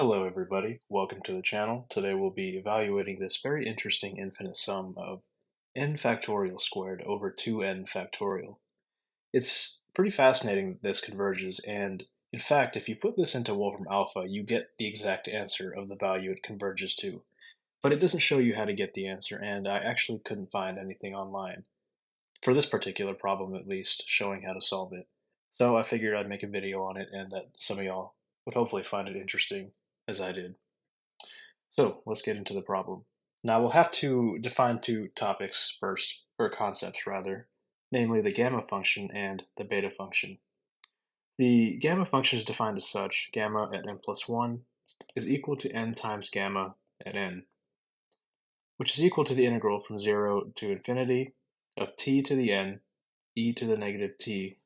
Hello everybody, welcome to the channel. Today we'll be evaluating this very interesting infinite sum of n factorial squared over 2n factorial. It's pretty fascinating that this converges, and in fact, if you put this into Wolfram Alpha, you get the exact answer of the value it converges to. But it doesn't show you how to get the answer, and I actually couldn't find anything online, for this particular problem at least, showing how to solve it. So I figured I'd make a video on it and that some of y'all would hopefully find it interesting as I did. So let's get into the problem. Now we'll have to define two topics first, or concepts rather, namely the gamma function and the beta function. The gamma function is defined as such: gamma at n plus 1 is equal to n times gamma at n, which is equal to the integral from 0 to infinity of t to the n e to the negative t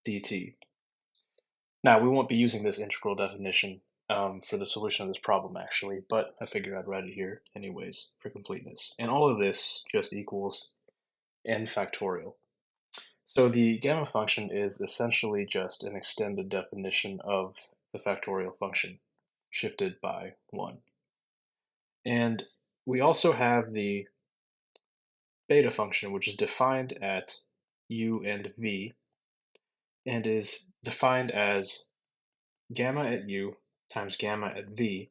dt. Now we won't be using this integral definition for the solution of this problem actually, but I figured I'd write it here anyways for completeness. And all of this just equals n factorial. So the gamma function is essentially just an extended definition of the factorial function, shifted by 1. And we also have the beta function, which is defined at u and v, and is defined as gamma at u times gamma at v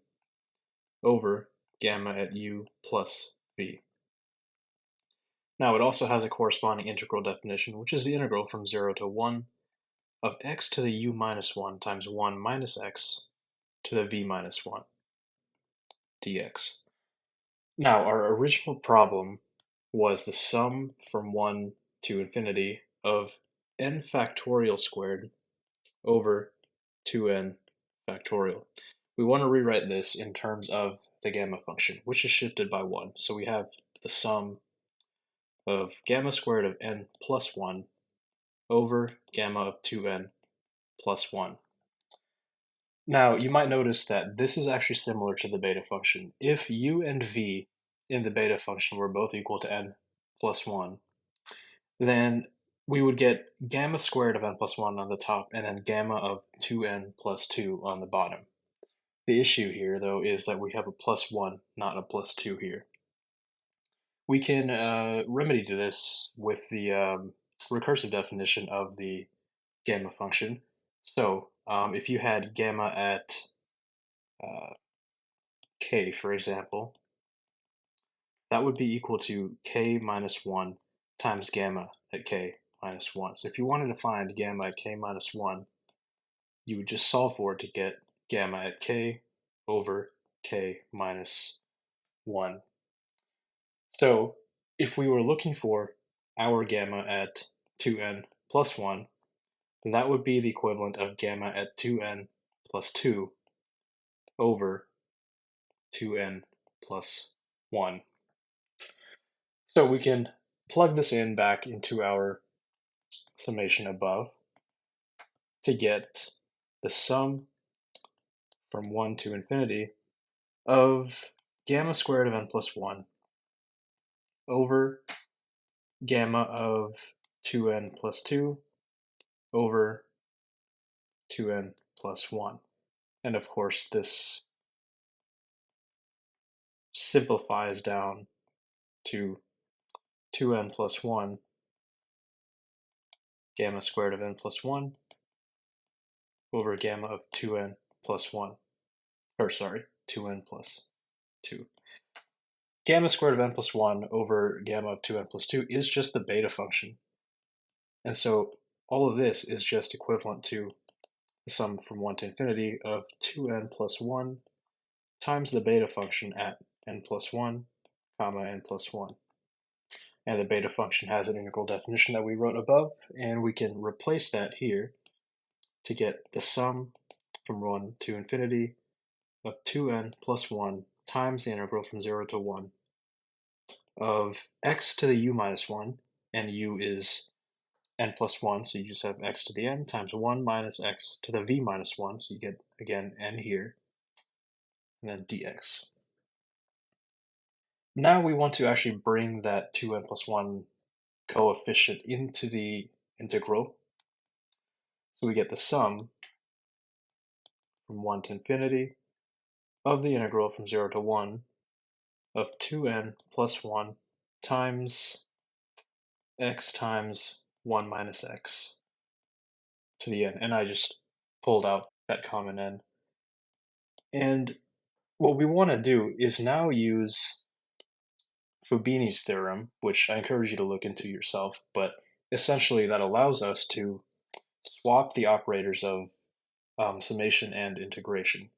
over gamma at u plus v. Now it also has a corresponding integral definition, which is the integral from 0 to 1 of x to the u minus 1 times 1 minus x to the v minus 1 dx. Now our original problem was the sum from 1 to infinity of n factorial squared over 2n factorial. We want to rewrite this in terms of the gamma function, which is shifted by 1. So we have the sum of gamma squared of n plus 1 over gamma of 2n plus 1. Now, you might notice that this is actually similar to the beta function. If u and v in the beta function were both equal to n plus 1, then we would get gamma squared of n plus 1 on the top and then gamma of 2n plus 2 on the bottom. The issue here, though, is that we have a plus 1, not a plus 2 here. We can remedy to this with the recursive definition of the gamma function. So if you had gamma at k, for example, that would be equal to k minus 1 times gamma at k minus 1. So if you wanted to find gamma at k minus 1, you would just solve for it to get gamma at k over k minus 1. So if we were looking for our gamma at 2n plus 1, then that would be the equivalent of gamma at 2n plus 2 over 2n plus 1. So we can plug this in back into our summation above to get the sum from 1 to infinity of gamma squared of n plus 1 over gamma of 2n plus 2 over 2n plus 1. And of course, this simplifies down to 2n plus 1 gamma squared of n plus 1 over gamma of 2n plus 1. Or sorry, 2n plus 2. Gamma squared of n plus 1 over gamma of 2n plus 2 is just the beta function. And so all of this is just equivalent to the sum from 1 to infinity of 2n plus 1 times the beta function at n plus 1, comma n plus 1. And the beta function has an integral definition that we wrote above, and we can replace that here to get the sum from 1 to infinity of 2n plus 1 times the integral from 0 to 1 of x to the u minus 1, and u is n plus 1, so you just have x to the n times 1 minus x to the v minus 1, so you get, again, n here, and then dx. Now we want to actually bring that 2n plus 1 coefficient into the integral. So we get the sum from 1 to infinity of the integral from 0 to 1 of 2n plus 1 times x times 1 minus x to the n. And I just pulled out that common n. And what we want to do is now use Fubini's theorem, which I encourage you to look into yourself, but essentially that allows us to swap the operators of summation and integration.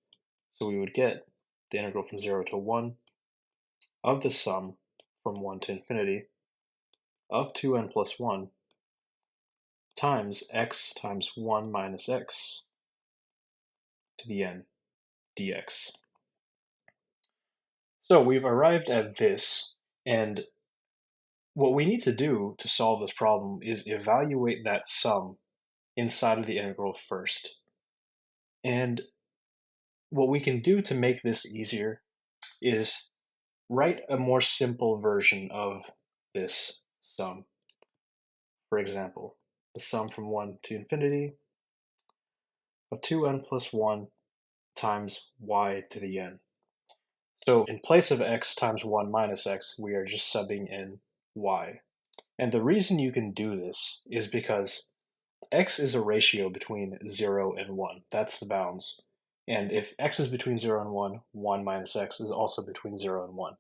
So we would get the integral from 0 to 1 of the sum from 1 to infinity of 2n plus 1 times x times 1 minus x to the n dx. So we've arrived at this, and what we need to do to solve this problem is evaluate that sum inside of the integral first. And what we can do to make this easier is write a more simple version of this sum. For example, the sum from 1 to infinity of 2n plus 1 times y to the n. So in place of x times 1 minus x, we are just subbing in y. And the reason you can do this is because x is a ratio between 0 and 1. That's the bounds. And if x is between 0 and 1, 1 minus x is also between 0 and 1.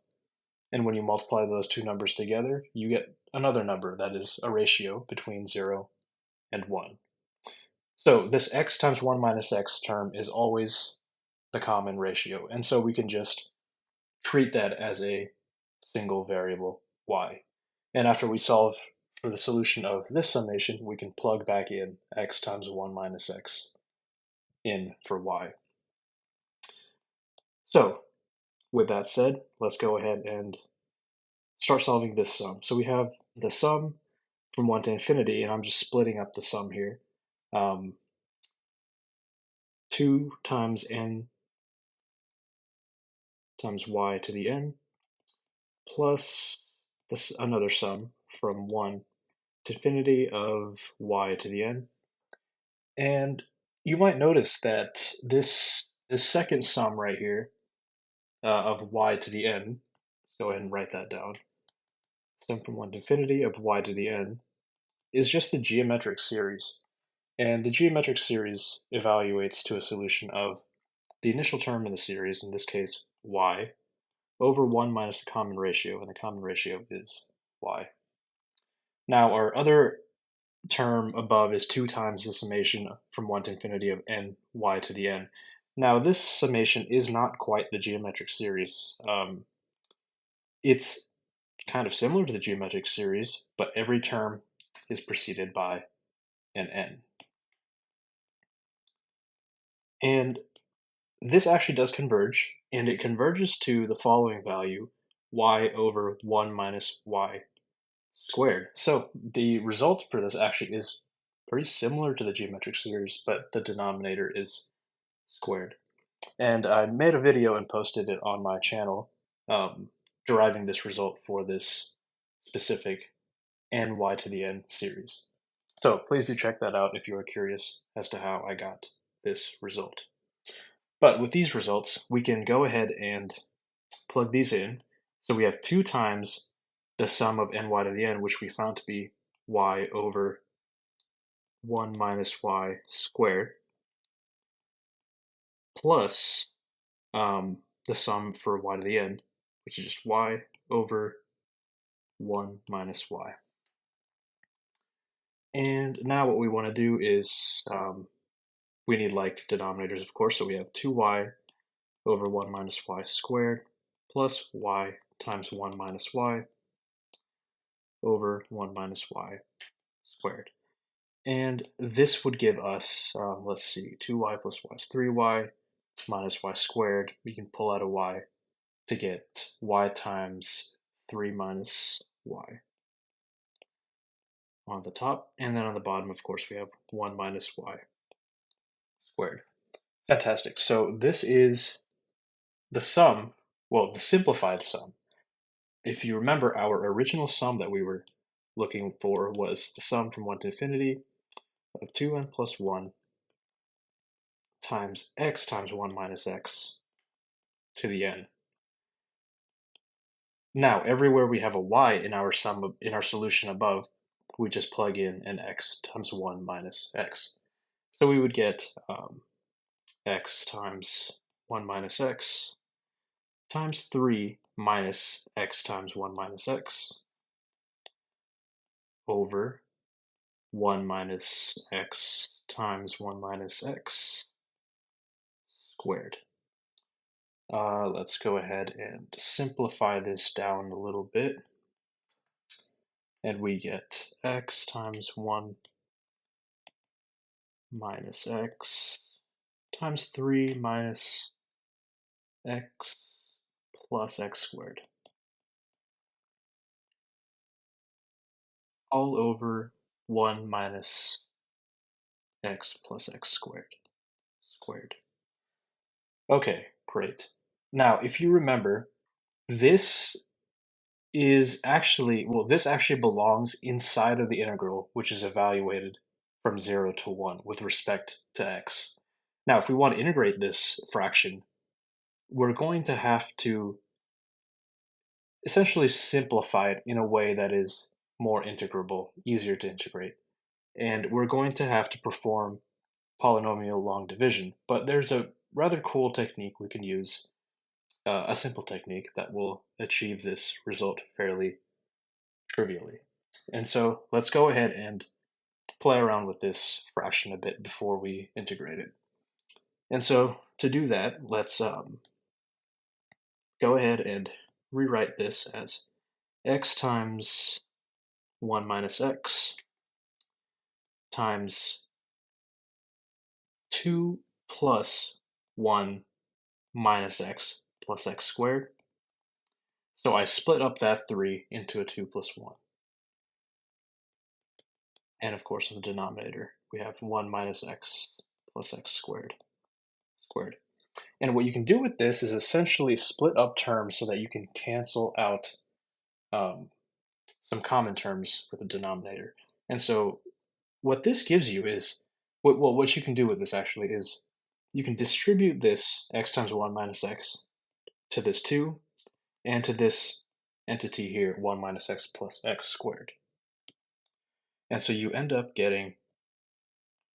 And when you multiply those two numbers together, you get another number that is a ratio between 0 and 1. So this x times 1 minus x term is always the common ratio. And so we can just treat that as a single variable, y. And after we solve for the solution of this summation, we can plug back in x times 1 minus x in for y. So with that said, let's go ahead and start solving this sum. So we have the sum from 1 to infinity, and I'm just splitting up the sum here. 2 times n times y to the n plus another sum from 1 to infinity of y to the n. And you might notice that this second sum right here of y to the n, let's go ahead and write that down. Sum from 1 to infinity of y to the n is just the geometric series. And the geometric series evaluates to a solution of the initial term in the series, in this case y, over 1 minus the common ratio, and the common ratio is y. Now our other term above is 2 times the summation from 1 to infinity of n y to the n. Now this summation is not quite the geometric series. It's kind of similar to the geometric series, but every term is preceded by an n. And this actually does converge, and it converges to the following value, y over 1 minus y squared. So the result for this actually is pretty similar to the geometric series, but the denominator is squared. And I made a video and posted it on my channel deriving this result for this specific ny to the n series. So please do check that out if you are curious as to how I got this result. But with these results, we can go ahead and plug these in. So we have 2 times the sum of ny to the n, which we found to be y over 1 minus y squared, plus the sum for y to the n, which is just y over 1 minus y. And now what we want to do is we need like denominators, of course, so we have 2y over 1 minus y squared plus y times 1 minus y over 1 minus y squared. And this would give us, let's see, 2y plus y is 3y minus y squared. We can pull out a y to get y times 3 minus y on the top. And then on the bottom, of course, we have 1 minus y squared. Fantastic. So this is the sum, well, the simplified sum. If you remember, our original sum that we were looking for was the sum from 1 to infinity of 2n plus 1 times x times 1 minus x to the n. Now, everywhere we have a y in our solution above, we just plug in an x times 1 minus x. So we would get x times 1 minus x times 3 minus x times 1 minus x over 1 minus x times 1 minus x squared. Let's go ahead and simplify this down a little bit. And we get x times 1 minus x times 3 minus x plus x squared, all over 1 minus x plus x squared. Okay, great. Now, if you remember, this actually belongs inside of the integral, which is evaluated from 0 to 1 with respect to x. Now, if we want to integrate this fraction, we're going to have to essentially simplify it in a way that is more integrable, easier to integrate. And we're going to have to perform polynomial long division, but there's a rather cool technique we can use, a simple technique that will achieve this result fairly trivially. And so let's go ahead and play around with this fraction a bit before we integrate it. And so to do that, let's go ahead and rewrite this as x times 1 minus x times 2 plus 1 minus x plus x squared. So I split up that 3 into a 2 plus 1. And of course, in the denominator, we have 1 minus x plus x squared. And what you can do with this is essentially split up terms so that you can cancel out some common terms for the denominator. And so what this gives you is, what you can do with this actually is, you can distribute this x times 1 minus x to this 2 and to this entity here, 1 minus x plus x squared. And so you end up getting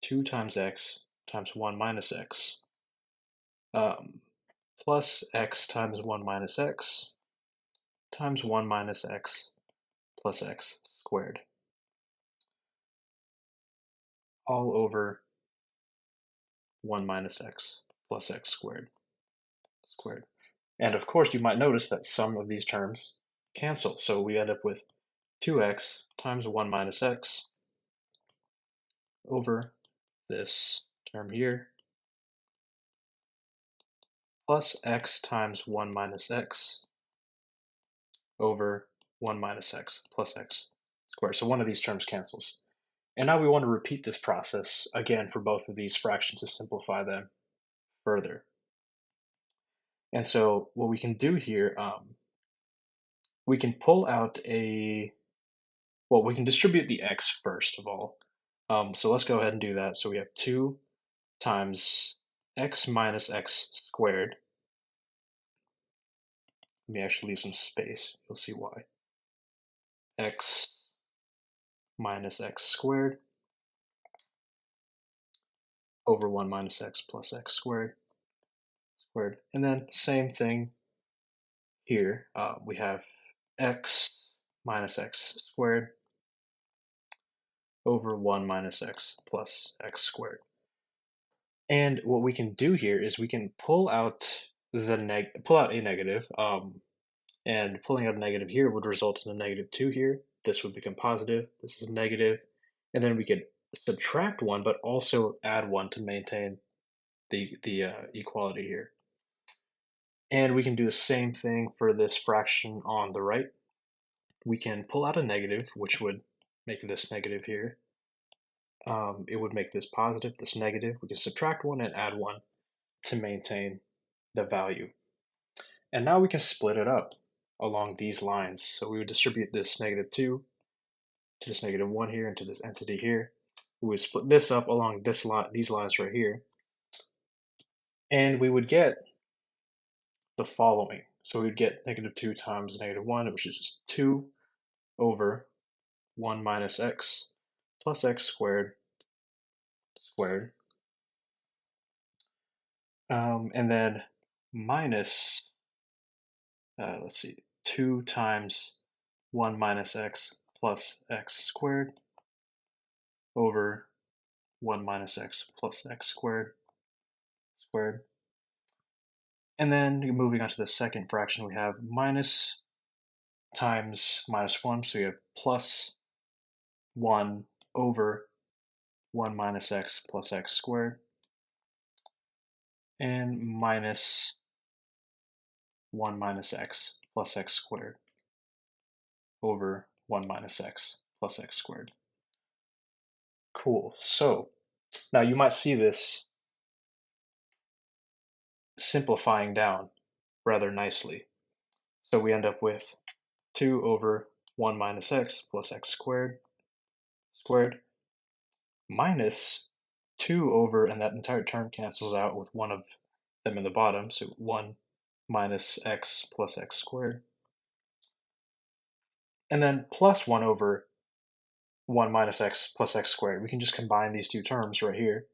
2 times x times 1 minus x plus x times 1 minus x times 1 minus x plus x squared, all over 1 minus x plus x squared. And of course, you might notice that some of these terms cancel. So we end up with 2x times 1 minus x over this term here, plus x times 1 minus x over 1 minus x plus x squared. So one of these terms cancels. And now we want to repeat this process again for both of these fractions to simplify them further. And so what we can do here, we can pull out we can distribute the x first of all. So let's go ahead and do that. So we have 2 times x minus x squared. Let me actually leave some space. You'll see why. X minus x squared over 1 minus x plus x squared. And then same thing here. We have x minus x squared over 1 minus x plus x squared. And what we can do here is we can pull out a negative, and pulling out a negative here would result in a -2 here. This would become positive. This is a negative, and then we could subtract 1, but also add 1 to maintain the equality here. And we can do the same thing for this fraction on the right. We can pull out a negative, which would make this negative here. It would make this positive, this negative. We can subtract 1 and add 1 to maintain the value. And now we can split it up along these lines. So we would distribute this -2 to this -1 here, and to this entity here. We would split this up along these lines right here. And we would get the following. So we'd get -2 times -1, which is just 2 over 1 minus x plus x squared squared. And then minus, let's see, 2 times 1 minus x plus x squared over 1 minus x plus x squared squared. And then moving on to the second fraction, we have minus times -1, so you have plus 1 over 1 minus x plus x squared, and minus 1 minus x plus x squared over 1 minus x plus x squared. Cool. So now you might see this simplifying down rather nicely. So we end up with 2 over 1 minus x plus x squared squared minus 2 over, and that entire term cancels out with one of them in the bottom, so 1 minus x plus x squared, and then plus 1 over 1 minus x plus x squared. We can just combine these two terms right here,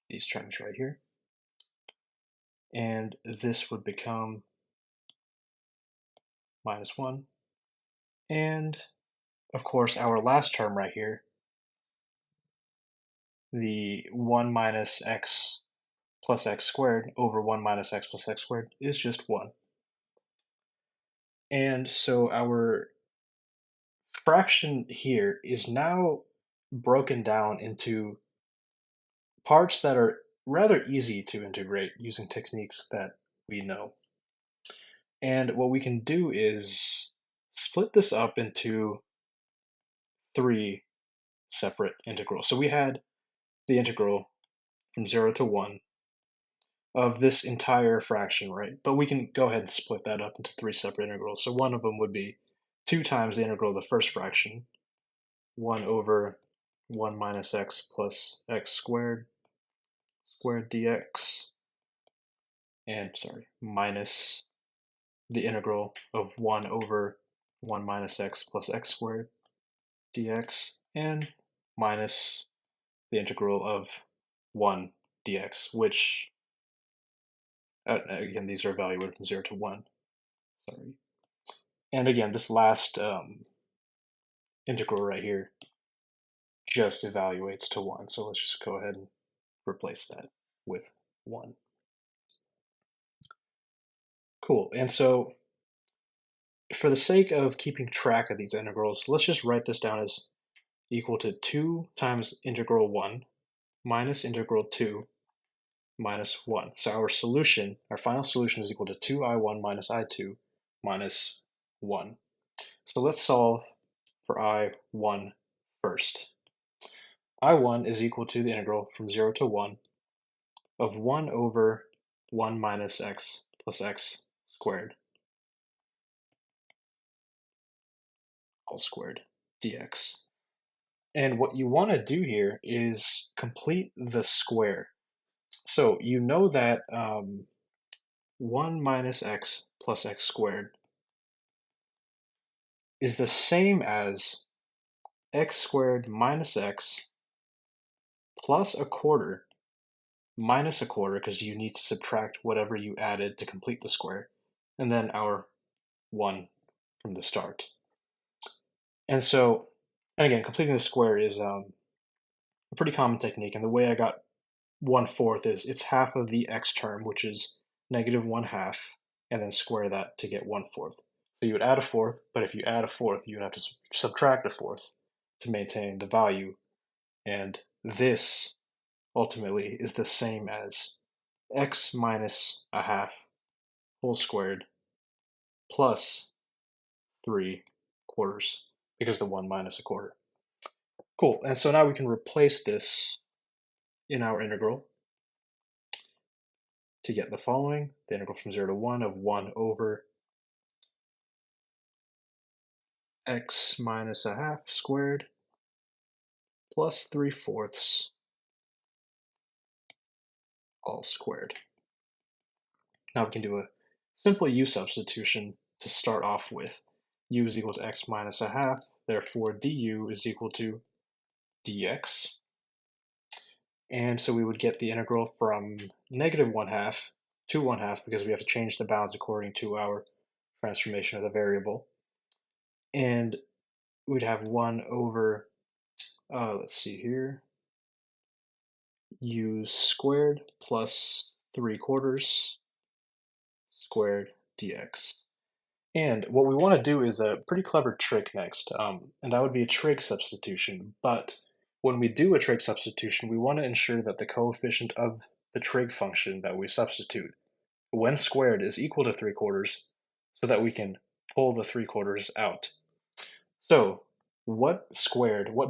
these terms right here, and this would become -1, and of course our last term right here, the 1 minus x plus x squared over 1 minus x plus x squared is just 1. And so our fraction here is now broken down into parts that are rather easy to integrate using techniques that we know. And what we can do is split this up into 3 separate integrals. So we had the integral from 0 to 1 of this entire fraction, right? But we can go ahead and split that up into 3 separate integrals. So one of them would be 2 times the integral of the first fraction, 1 over 1 minus x plus x squared dx, and minus the integral of 1 over 1 minus x plus x squared dx, and minus the integral of 1 dx, which, again, these are evaluated from 0 to 1. Sorry. And again, this last integral right here just evaluates to 1. So let's just go ahead and replace that with 1. Cool. And so for the sake of keeping track of these integrals, let's just write this down as equal to 2 times integral 1 minus integral 2 minus 1. So our solution, our final solution, is equal to 2i1 minus i2 minus 1. So let's solve for I1 first. I1 is equal to the integral from 0 to 1 of 1 over 1 minus x plus x squared all squared dx. And what you want to do here is complete the square. So you know that 1 minus x plus x squared is the same as x squared minus x plus a quarter minus a quarter, because you need to subtract whatever you added to complete the square, and then our 1 from the start. And so, and again, completing the square is a pretty common technique, and the way I got 1/4 is it's half of the x term, which is -1/2, and then square that to get 1/4. So you would add a fourth, but if you add a fourth, you would have to subtract a fourth to maintain the value, and this ultimately is the same as x minus a half whole squared plus 3/4, because the 1 minus a quarter. Cool, and so now we can replace this in our integral to get the following: the integral from 0 to 1 of 1 over x minus a half squared plus 3/4 all squared. Now we can do a simple u substitution to start off with. U is equal to x minus a half, therefore du is equal to dx. And so we would get the integral from negative 1/2 to 1/2 because we have to change the bounds according to our transformation of the variable. And we'd have 1 over, let's see here, u squared plus 3/4 squared dx. And what we want to do is a pretty clever trick next, and that would be a trig substitution. But when we do a trig substitution, we want to ensure that the coefficient of the trig function that we substitute, when squared, is equal to 3/4, so that we can pull the 3/4 out. So what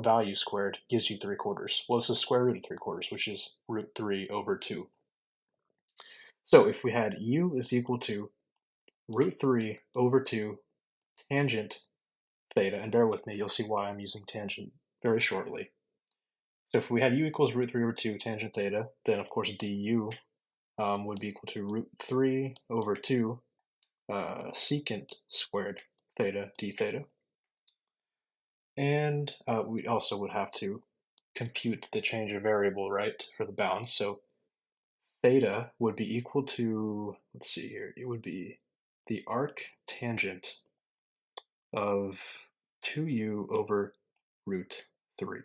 value squared gives you 3/4? Well, it's the square root of 3/4, which is root 3 over 2. So if we had u is equal to root 3 over 2 tangent theta, and bear with me, you'll see why I'm using tangent very shortly. So if we had u equals root 3 over 2 tangent theta, then of course du would be equal to root 3 over 2 secant squared theta d theta. And we also would have to compute the change of variable, right, for the bounds. So theta would be equal to, let's see here, it would be the arc tangent of 2u over root 3.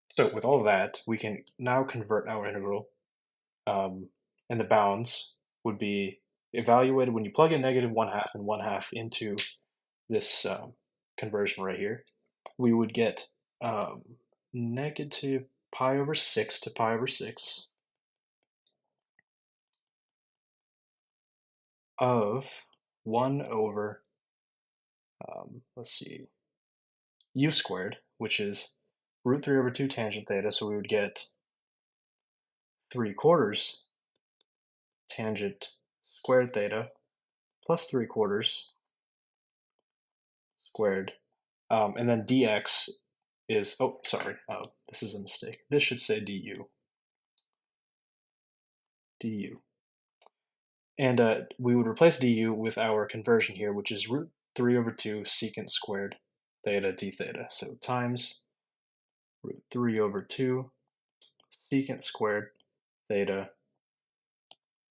So with all that, we can now convert our integral, and the bounds would be evaluated when you plug in negative 1/2 and 1/2 into this conversion right here. We would get negative pi over 6 to pi over 6 of 1 over, let's see, u squared, which is root 3 over 2 tangent theta, so we would get 3/4 tangent squared theta plus 3/4 squared. And then dx is, oh, sorry, this is a mistake. This should say du. And we would replace du with our conversion here, which is root 3 over 2 secant squared theta d theta. So times root 3 over 2 secant squared theta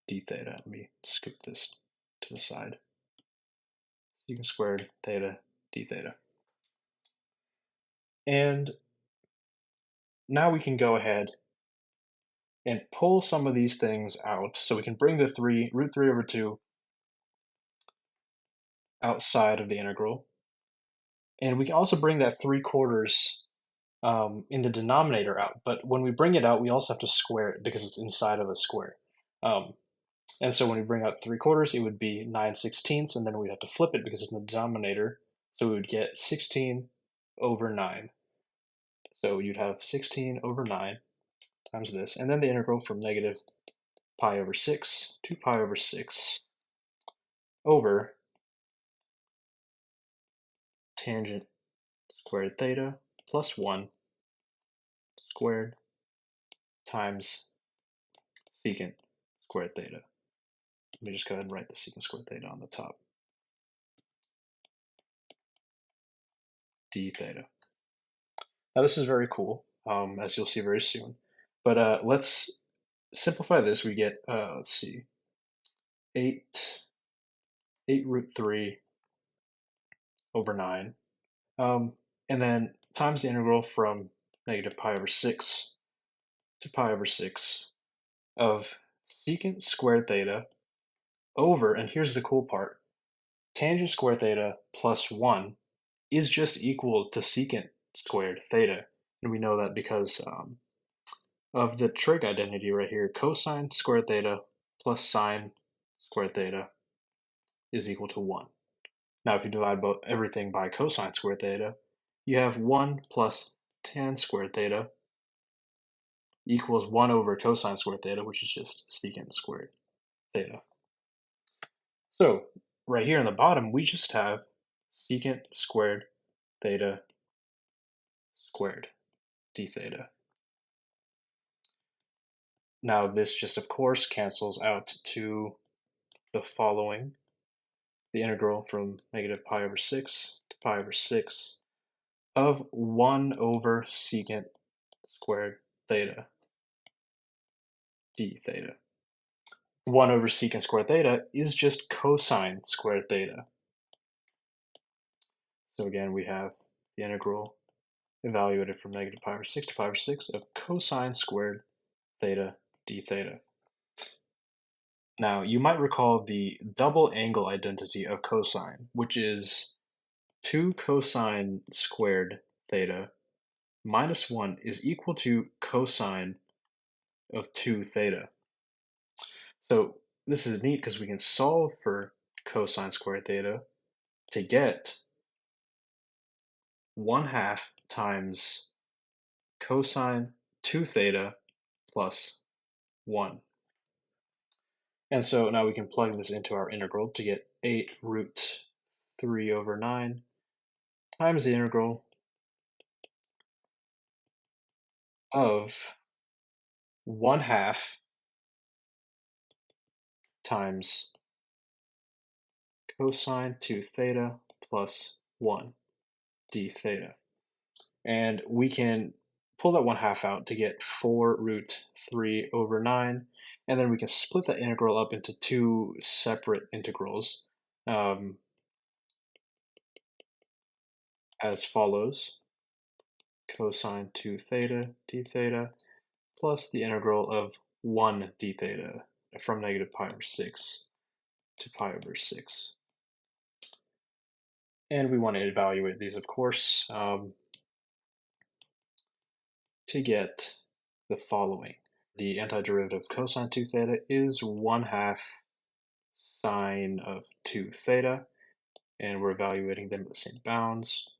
d theta. Let me scoop this to the side. Secant squared theta d theta. And now we can go ahead and pull some of these things out. So we can bring the root 3 over 2 outside of the integral. And we can also bring that 3/4 in the denominator out. But when we bring it out, we also have to square it because it's inside of a square. And so when we bring out 3/4, it would be 9/16, and then we'd have to flip it because it's in the denominator. So we would get 16 over 9. So you'd have 16 over 9 times this, and then the integral from negative pi over 6 to pi over 6 over tangent squared theta plus 1 squared times secant squared theta. Let me just go ahead and write the secant squared theta on the top. D theta. Now this is very cool, as you'll see very soon. But let's simplify this. We get, let's see, 8 root 3 over 9. And then times the integral from negative pi over 6 to pi over 6 of secant squared theta over, and here's the cool part, tangent squared theta plus 1 is just equal to secant squared theta. And we know that because of the trig identity right here, cosine squared theta plus sine squared theta is equal to 1. Now if you divide everything by cosine squared theta, you have 1 plus tan squared theta equals 1 over cosine squared theta, which is just secant squared theta. So right here in the bottom, we just have secant squared theta squared d theta. Now this just of course cancels out to the following: the integral from negative pi over 6 to pi over 6 of 1 over secant squared theta d theta. 1 over secant squared theta is just cosine squared theta. So again, we have the integral evaluated from negative pi over 6 to pi over 6 of cosine squared theta d theta. Now, you might recall the double angle identity of cosine, which is 2 cosine squared theta minus 1 is equal to cosine of 2 theta. So this is neat because we can solve for cosine squared theta to get 1/2 times cosine 2 theta plus 1. And so now we can plug this into our integral to get 8 root 3 over 9 times the integral of 1/2 times cosine 2 theta plus 1 d theta. And we can pull that 1/2 out to get 4 root 3 over 9, and then we can split that integral up into two separate integrals as follows: cosine 2 theta d theta plus the integral of 1 d theta from negative pi over 6 to pi over 6. And we want to evaluate these, of course, to get the following. The antiderivative of cosine 2 theta is 1/2 sine of 2 theta, and we're evaluating them at the same bounds.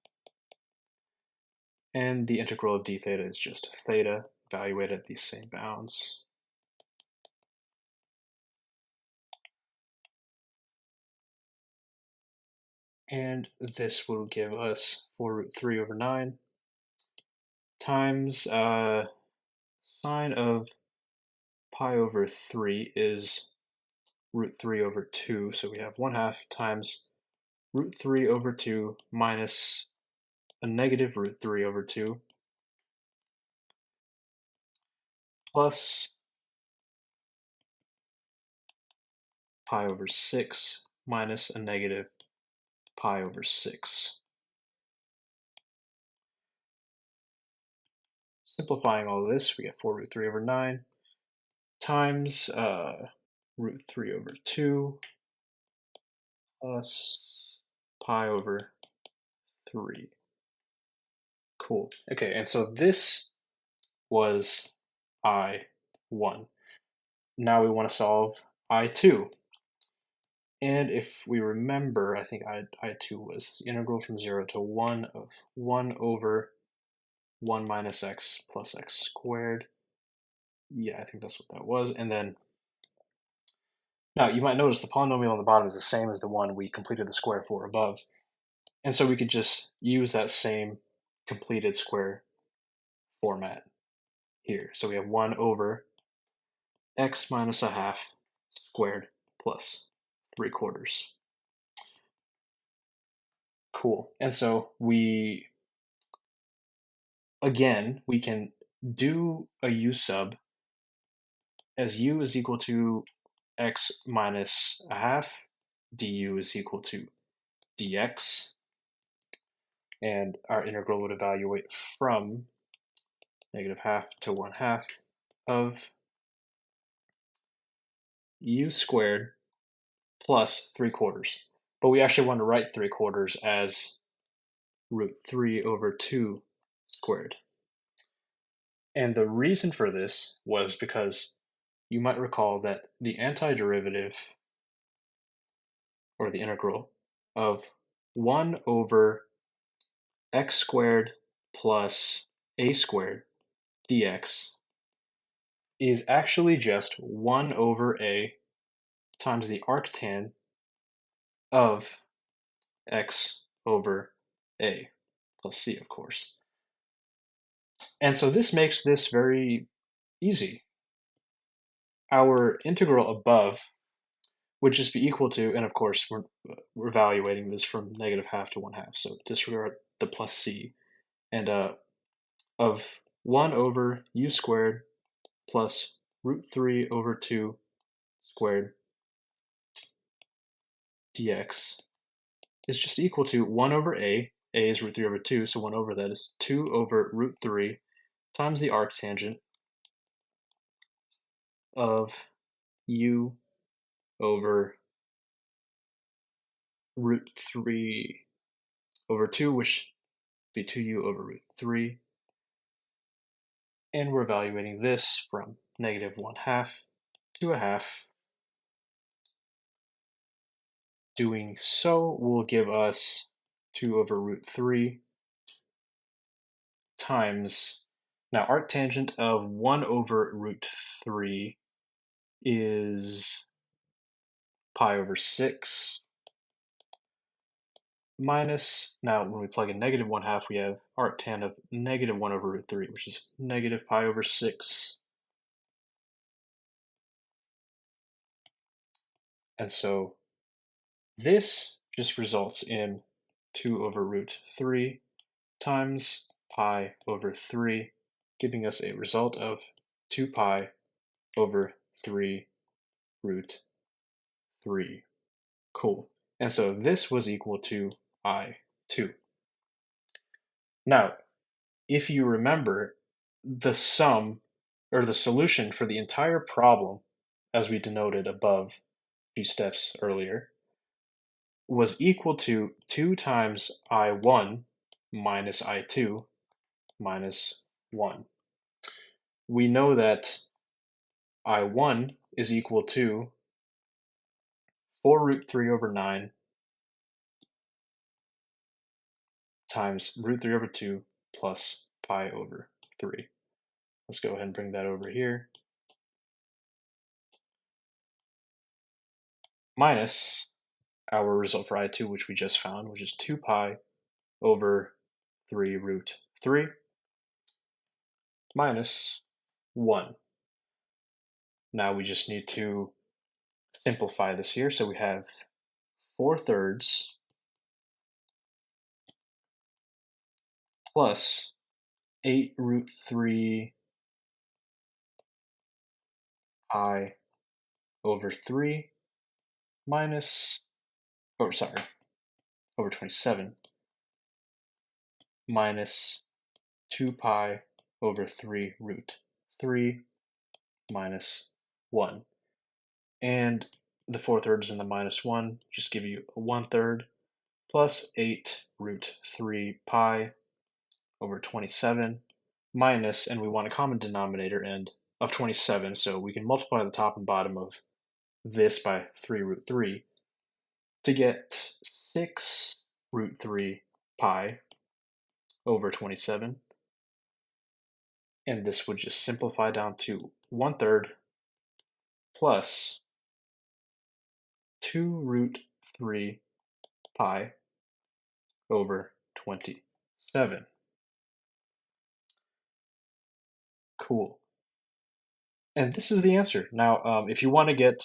And the integral of d theta is just theta, evaluated at these same bounds. And this will give us 4 root 3 over 9 times sine of pi over 3 is root 3 over 2, so we have 1/2 times root 3 over 2 minus a negative root 3 over 2 plus pi over 6 minus a negative pi over 6. Simplifying all of this, we get 4 root 3 over 9 times root 3 over 2 plus pi over 3. Cool. Okay, and so this was I1. Now we want to solve I2. And if we remember, I think I2 was the integral from 0 to 1 of 1 over 1 minus x plus x squared. Yeah, I think that's what that was. And then, now you might notice the polynomial on the bottom is the same as the one we completed the square for above. And so we could just use that same completed square format here. So we have 1 over x minus a half squared plus 3/4. Cool. And so again, we can do a u sub as u is equal to x minus a half, du is equal to dx, and our integral would evaluate from negative half to 1/2 of u squared plus 3/4. But we actually want to write 3/4 as root 3 over 2 squared. And the reason for this was because you might recall that the antiderivative, or the integral, of 1 over x squared plus a squared dx is actually just 1 over a times the arctan of x over a plus c, of course. And so this makes this very easy. our integral above would just be equal to, and of course we're evaluating this from -half to 1/2, so disregard the plus c, and of 1 over u squared plus √3 over 2 squared dx is just equal to 1 over a is √3 over 2, so 1 over that is 2 over √3 times the arctangent of u over √3 over 2, which would be 2u over √3. And we're evaluating this from -1/2 to 1/2. Doing so will give us 2 over √3 times, now arctangent of 1 over √3 is pi over 6 minus, now when we plug in -1/2, we have arctan of -1 over √3, which is negative pi over 6. And so this just results in 2 over √3 times pi over 3, giving us a result of 2 pi over 3 √3. Cool. And so this was equal to I2. Now, if you remember, the sum, or the solution for the entire problem, as we denoted above a few steps earlier, was equal to 2 times I1 minus I2 minus 1. We know that I1 is equal to 4 √3 over 9 times √3 over 2 plus pi over 3. Let's go ahead and bring that over here. Minus our result for I2, which we just found, which is 2 pi over 3 √3 minus 1. Now we just need to simplify this here. So we have 4/3 plus 8 √3 pi over 3 minus, oh sorry, over 27 minus 2 pi over 3 √3 minus 1. And the 4/3 and the minus 1 just give you a 1/3 plus 8 √3 pi over 27 minus, and we want a common denominator end of 27, so we can multiply the top and bottom of this by 3 √3 to get 6 √3 pi over 27, and this would just simplify down to 1/3 plus 2 √3 pi over 27. Cool. And this is the answer. Now, if you want to get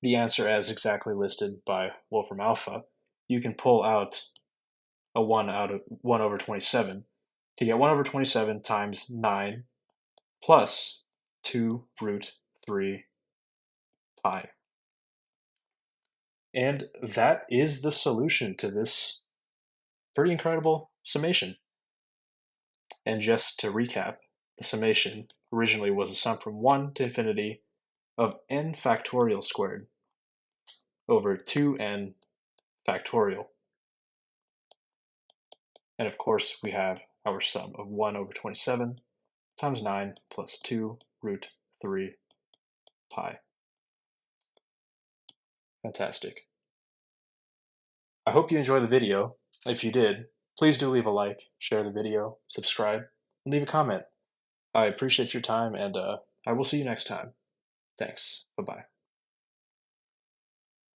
the answer as exactly listed by Wolfram Alpha, you can pull out a 1 out of 1 over 27 to get 1 over 27 times 9 plus 2 √3 pi. And that is the solution to this pretty incredible summation. And just to recap, the summation originally was a sum from 1 to infinity of n factorial squared over 2n factorial. And of course, we have our sum of 1 over 27 times 9 plus 2 √3 pi. Fantastic. I hope you enjoyed the video. If you did, please do leave a like, share the video, subscribe, and leave a comment. I appreciate your time, and I will see you next time. Thanks. Bye-bye.